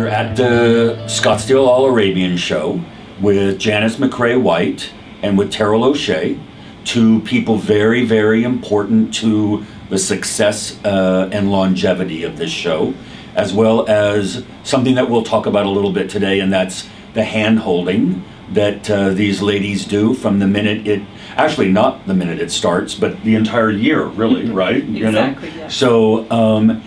We're at the Scottsdale All-Arabian show with Janice McCrea White and with Taryl O'Shea, two people very, very important to the success and longevity of this show, as well as something that we'll talk about a little bit today, and that's the hand-holding that these ladies do from the minute it, actually not the minute it starts, but the entire year, really, right? Exactly, you know? Yeah. So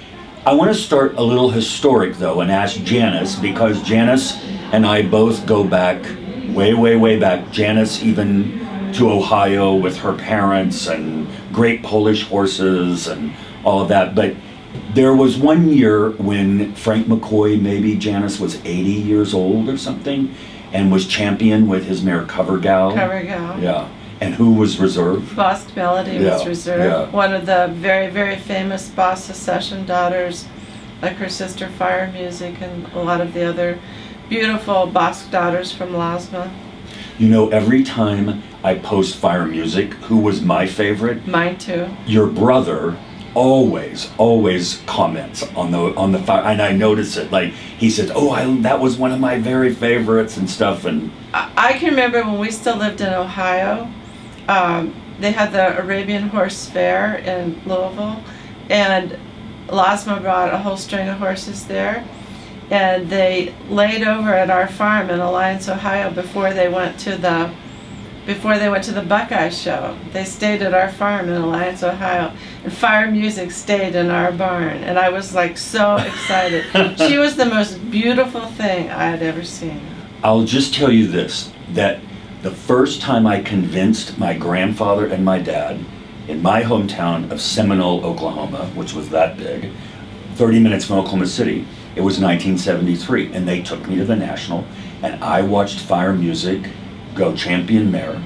I want to start a little historic, though, and ask Janice, because Janice and I both go back, way, way, way back. Janice even to Ohio with her parents and great Polish horses and all of that. But there was one year when Frank McCoy, maybe Janice was 80 years old or something, and was champion with his mare Covergal. Covergal. Yeah. And who was reserve? Boss Melody was reserve. Yeah. One of the very, very famous Boss Secession daughters, like her sister Fire Music and a lot of the other beautiful Boss daughters from Lasma. You know, every time I post Fire Music, who was my favorite? Mine too. Your brother always comments on the Fire, and I notice it. Like he says, "Oh, that was one of my very favorites" and stuff. And I can remember when we still lived in Ohio. They had the Arabian Horse Fair in Louisville, and Lasma brought a whole string of horses there, and they laid over at our farm in Alliance, Ohio before they went to the Buckeye show. They stayed at our farm in Alliance, Ohio, and Fire Music stayed in our barn, and I was like so excited. She was the most beautiful thing I had ever seen. I'll just tell you this, that the first time I convinced my grandfather and my dad in my hometown of Seminole, Oklahoma, which was that big, 30 minutes from Oklahoma City, it was 1973, and they took me to the National, and I watched Fire Music go champion mare,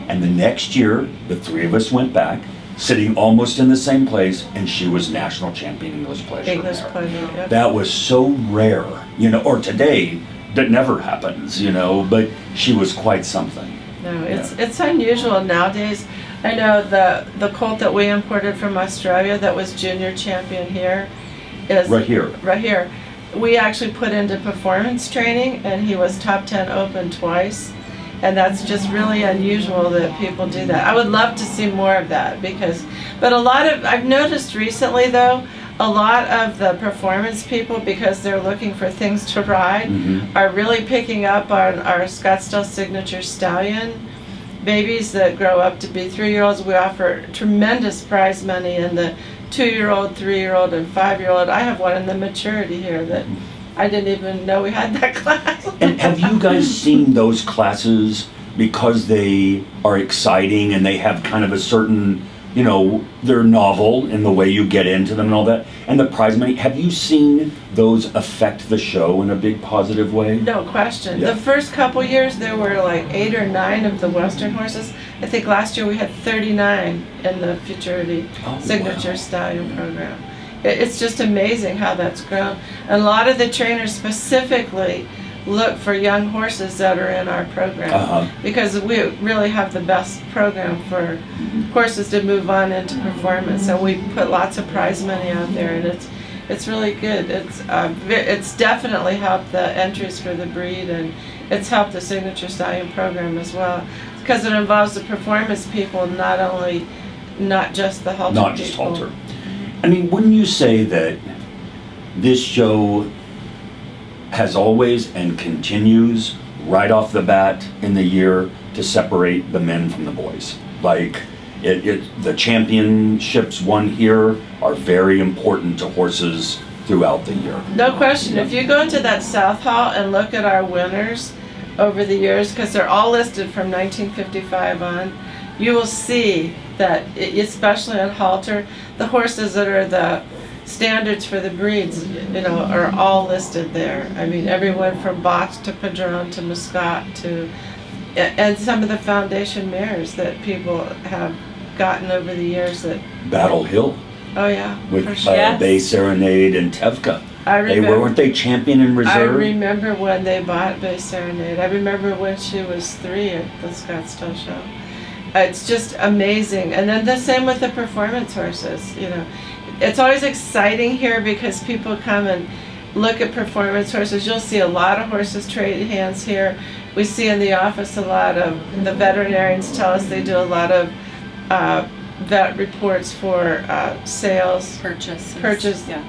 and the next year, the three of us went back, sitting almost in the same place, and she was national champion English Pleasure English mare. Pleasure, yep. That was so rare, you know, or today, that never happens, you know, but she was quite something. No, it's unusual nowadays. I know the colt that we imported from Australia that was junior champion here is right here. Right here. We actually put into performance training, and he was top 10 open twice, and that's just really unusual that people do that. I would love to see more of that but I've noticed recently though, a lot of the performance people, because they're looking for things to ride, are really picking up on our Scottsdale Signature Stallion babies that grow up to be 3-year-olds. We offer tremendous prize money in the 2-year-old, 3-year-old, and 5-year-old. I have one in the maturity here that I didn't even know we had that class. And have you guys seen those classes, because they are exciting and they have kind of a certain, you know, they're novel in the way you get into them and all that, and the prize money, have you seen those affect the show in a big positive way? No question. Yeah. The first couple years there were like 8 or 9 of the Western horses. I think last year we had 39 in the Futurity Signature Stallion program. It's just amazing how that's grown. And a lot of the trainers specifically look for young horses that are in our program, because we really have the best program for horses to move on into performance, and we put lots of prize money out there, and it's really good. It's definitely helped the entries for the breed, and it's helped the Signature Stallion program as well, because it involves the performance people, not just the halter people. Not just halter. I mean, wouldn't you say that this show has always and continues right off the bat in the year to separate the men from the boys? Like, the championships won here are very important to horses throughout the year. No question. If you go into that South Hall and look at our winners over the years, because they're all listed from 1955 on, you will see that, especially on halter, the horses that are the standards for the breeds, you know, are all listed there. I mean, everyone from Box to Padron to Muscat to, and some of the foundation mares that people have gotten over the years that. Battle Hill. Oh yeah. With Bay Serenade and Tevka. I remember. Weren't they champion in reserve? I remember when they bought Bay Serenade. I remember when she was 3 at the Scottsdale show. It's just amazing. And then the same with the performance horses, you know. It's always exciting here because people come and look at performance horses, you'll see a lot of horses trade hands here. We see in the office a lot of, the veterinarians tell us they do a lot of vet reports for sales. Purchase. Yeah.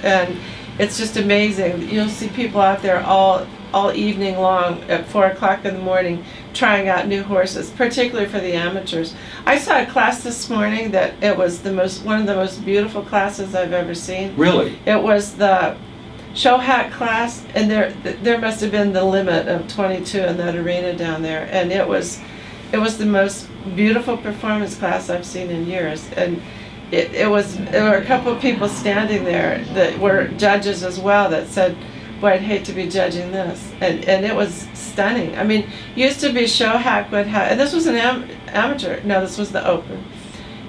And it's just amazing. You'll see people out there all evening long at 4 o'clock in the morning trying out new horses, particularly for the amateurs. I saw a class this morning that it was one of the most beautiful classes I've ever seen. Really? It was the show hack class, and there must have been the limit of 22 in that arena down there, and it was the most beautiful performance class I've seen in years. And there were a couple of people standing there that were judges as well that said, boy, I'd hate to be judging this. And it was stunning. I mean, used to be show hack would have, and this was an amateur, no, this was the open.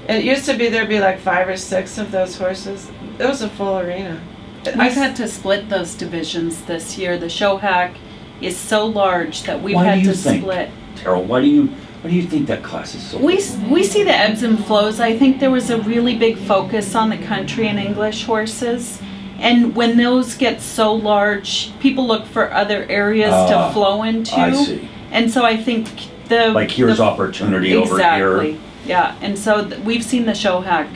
And it used to be there'd be like 5 or 6 of those horses. It was a full arena. We've had to split those divisions this year. The show hack is so large that we've Why had do you to think, split. Taryl, why do you think that class is so We see the ebbs and flows. I think there was a really big focus on the country and English horses. And when those get so large, people look for other areas to flow into. I see. And so I think like here's opportunity over here. Exactly. Yeah. And so we've seen the show hack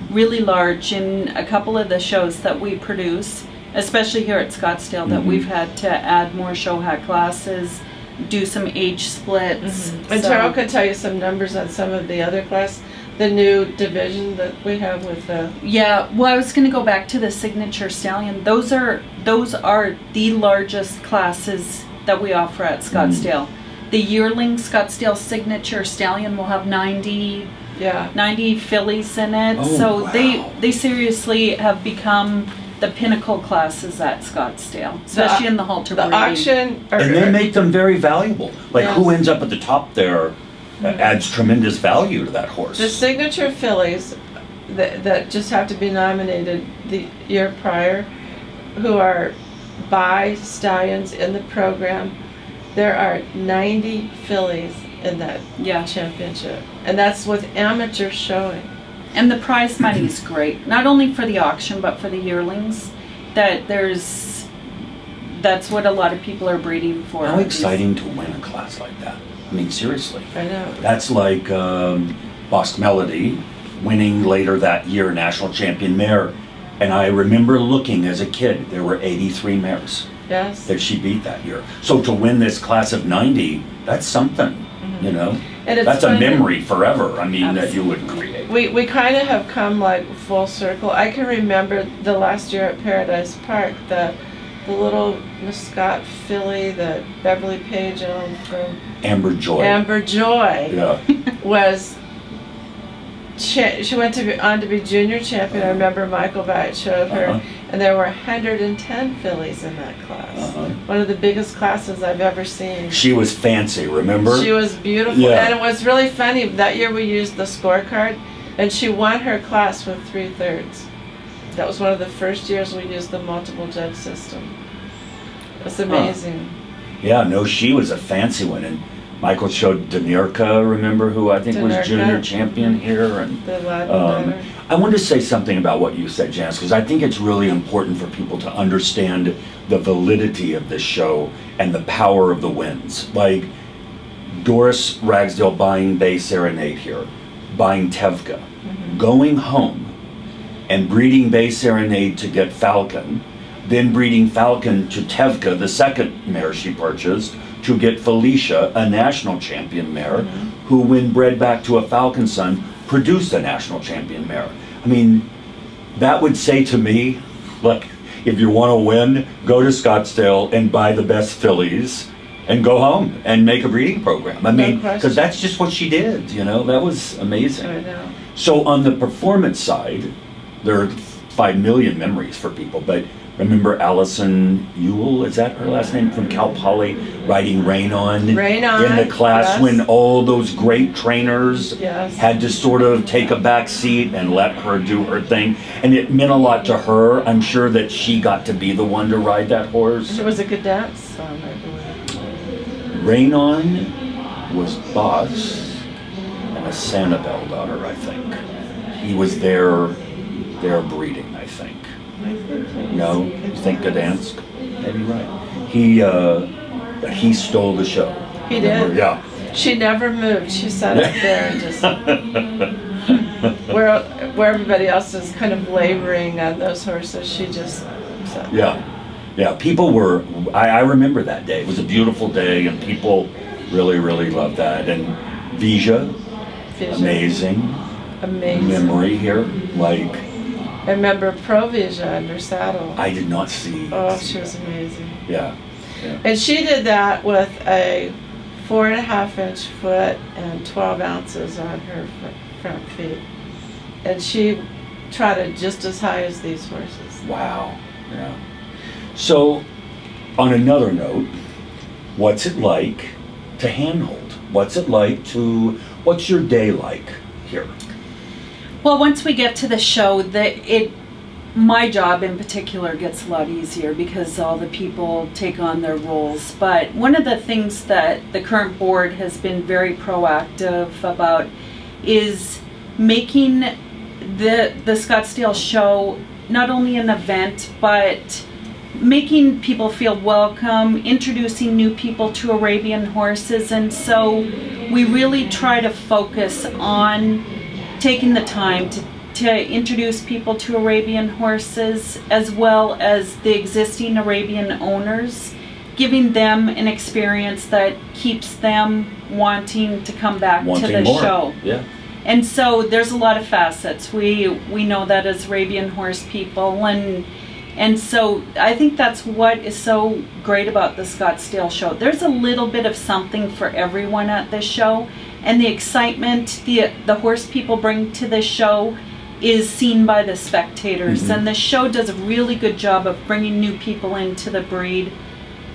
really large in a couple of the shows that we produce, especially here at Scottsdale, that we've had to add more show hack classes, do some age splits. And Taryl could tell you some numbers on some of the other class, the new division that we have with the... Yeah, well, I was going to go back to the Signature Stallion. Those are the largest classes that we offer at Scottsdale. The yearling Scottsdale Signature Stallion will have 90 fillies in it. Oh, so wow. they seriously have become the pinnacle classes at Scottsdale, especially in the halter breeding. The auction... And they make them very valuable. Like who ends up at the top there adds tremendous value to that horse. The signature fillies that just have to be nominated the year prior, who are by stallions in the program, there are 90 fillies in that championship. And that's with amateur showing. And the prize money is great, not only for the auction, but for the yearlings. That's what a lot of people are breeding for. How exciting to win a class like that. I mean, seriously. I know. That's like Bosque Melody winning later that year national champion mare. And I remember looking as a kid, there were 83 mares that she beat that year. So to win this class of 90, that's something, you know? And that's a memory forever, I mean, that you would create. We kind of have come like full circle. I can remember the last year at Paradise Park, the little Muscat filly that Beverly Page owned from Amber Joy. Amber Joy was she went on to be junior champion. I remember Michael Veit showed her, and there were 110 fillies in that class. One of the biggest classes I've ever seen. She was fancy, remember? She was beautiful, and it was really funny. That year we used the scorecard, and she won her class with 3/3. That was one of the first years we used the multiple judge system. It was amazing. Yeah, no, she was a fancy one. And Michael showed Danirka, remember, who I think was junior champion here. And I wanted to say something about what you said, Janice, because I think it's really important for people to understand the validity of this show and the power of the wins. Like Doris Ragsdale buying Bay Serenade here, buying Tevka, going home and breeding Bay Serenade to get Falcon, then breeding Falcon to Tevka, the second mare she purchased, to get Felicia, a national champion mare, who, when bred back to a Falcon son, produced a national champion mare. I mean, that would say to me, look, if you want to win, go to Scottsdale and buy the best fillies and go home and make a breeding program. I mean, because that's just what she did, you know? That was amazing. I know. So on the performance side, there are 5 million memories for people, but remember Allison Ewell, is that her last name, from Cal Poly, riding Rain On in the class when all those great trainers had to sort of take a back seat and let her do her thing. And it meant a lot to her. I'm sure that she got to be the one to ride that horse. It was a good dance song, I believe. Rain On was Boss and a Sanibel daughter, I think. He was their breeding, I think. No, you think Gdansk? Maybe right. He stole the show. He did. Yeah. She never moved. She sat up there and just where everybody else is kind of laboring on those horses. She just sat. Yeah. People were. I remember that day. It was a beautiful day, and people really loved that. And Vija. Amazing memory here. Like, I remember Provisia in her saddle. I did not see. Oh, she was amazing. Yeah. And she did that with a 4.5-inch foot and 12 ounces on her front feet. And she trotted just as high as these horses. Wow. Yeah. So, on another note, what's it like to handhold? What's your day like here? Well, once we get to the show, my job in particular gets a lot easier because all the people take on their roles. But one of the things that the current board has been very proactive about is making the Scottsdale show not only an event, but making people feel welcome, introducing new people to Arabian horses. And so we really try to focus on taking the time to introduce people to Arabian horses, as well as the existing Arabian owners, giving them an experience that keeps them wanting to come back to the show. Yeah. And so there's a lot of facets. We know that as Arabian horse people, and so I think that's what is so great about the Scottsdale show. There's a little bit of something for everyone at this show, and the excitement the horse people bring to this show is seen by the spectators. And the show does a really good job of bringing new people into the breed,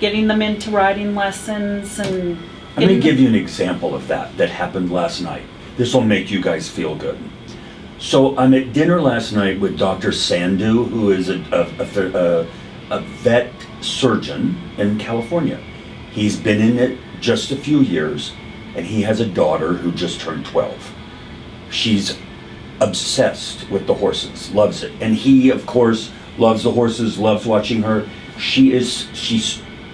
getting them into riding lessons. And let me give you an example of that happened last night. This will make you guys feel good. So I'm at dinner last night with Dr. Sandhu, who is a vet surgeon in California. He's been in it just a few years, and he has a daughter who just turned 12. She's obsessed with the horses, loves it. And he, of course, loves the horses, loves watching her. She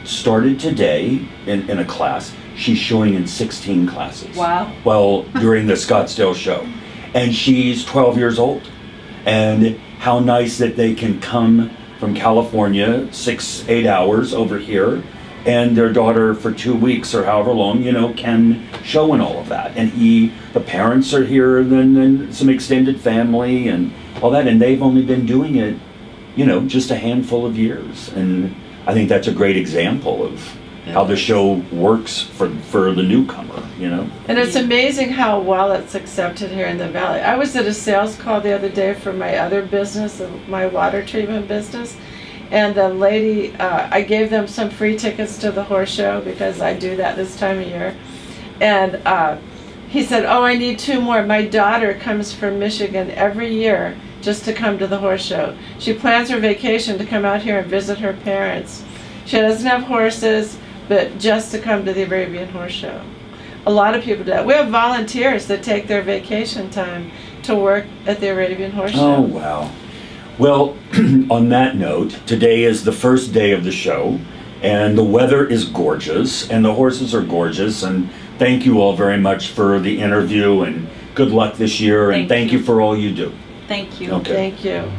started today in a class. She's showing in 16 classes. Wow. Well, during the Scottsdale show. And she's 12 years old. And how nice that they can come from California, 6-8 hours over here, and their daughter for 2 weeks or however long, can show and all of that. And the parents are here, and then some extended family and all that, and they've only been doing it, just a handful of years. And I think that's a great example of how the show works for the newcomer, And it's amazing how well it's accepted here in the Valley. I was at a sales call the other day for my other business, my water treatment business, and the lady, I gave them some free tickets to the horse show because I do that this time of year. And he said, oh, I need 2 more. My daughter comes from Michigan every year just to come to the horse show. She plans her vacation to come out here and visit her parents. She doesn't have horses, but just to come to the Arabian Horse Show. A lot of people do that. We have volunteers that take their vacation time to work at the Arabian Horse Show. Oh, wow. Well, on that note, today is the first day of the show, and the weather is gorgeous, and the horses are gorgeous, and thank you all very much for the interview, and good luck this year, and thank you for all you do. Thank you. Okay. Thank you.